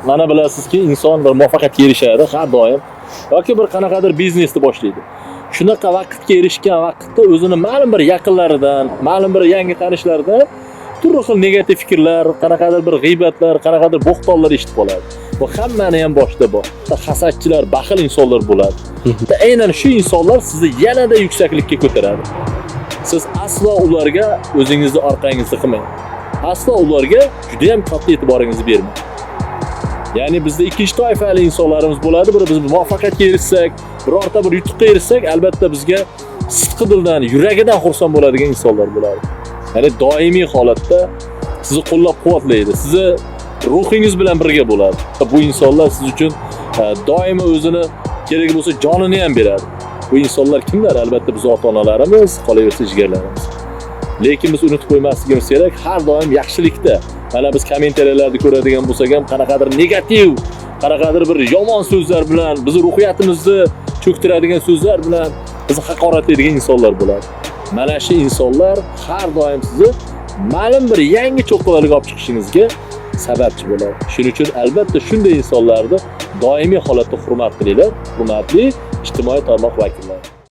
mana bilasizki, inson bir muvaffaqiyatga erishadi har doim yoki bir qanaqadir biznesni boshlaydi. Shunaqa vaqtga erishgan vaqtda o'zini ma'lum bir yaqinlaridan, ma'lum bir yangi tanishlaridan turli xil negativ fikrlar, qanaqadir bir g'iybatlar, qanaqadir bo'xtonlar eshitib qoladi. Bu hammani ham boshida bor. Hasadchilar, baxil insonlar bo'ladi. Aynan shu insonlar sizni yanada yuksaklikka ko'taradi. Siz aslo ularga o'zingizni orqangizni qilmang. Aslo ularga juda ham katta e'tiboringizni bermang. Ya'ni bizda ikkinchi toifali insonlarimiz bo'ladi. Biri biz muvaffaqiyatga erishsak, birorta bir yutuqqa erishsak, albatta bizga sidqi dildan, yuragidan xursand bo'ladigan insonlar bo'ladi. Ya'ni doimiy holatda sizni qo'llab-quvvatlaydi, sizni ruhingiz bilan birga bo'ladi. Bu insonlar siz uchun doimo o'zini kerak bo'lsa jonini ham beradi. Bu insonlar kimlar? Albatta biz ota-onalarimiz, qolaversa jigarlarimiz. Lekin biz unutib qo'ymasligimiz kerak, har doim yaxshilikda. Mana biz kommentariyalarda ko'radigan bo'lsak ham qanaqadir negativ, qanaqadir bir yomon so'zlar bilan, bizni ruhiyatimizni cho'ktiradigan so'zlar bilan bizni haqoratlaydigan insonlar bo'ladi. Mana shu insonlar har doim sizni ma'lum bir yangi cho'qqilarga olib chiqishingizga sababchi bo'ladi. Shuning uchun albatta shunday insonlarni doimiy holatda hurmat qilinglar, hurmatli ijtimoiy tarmoq vakillari.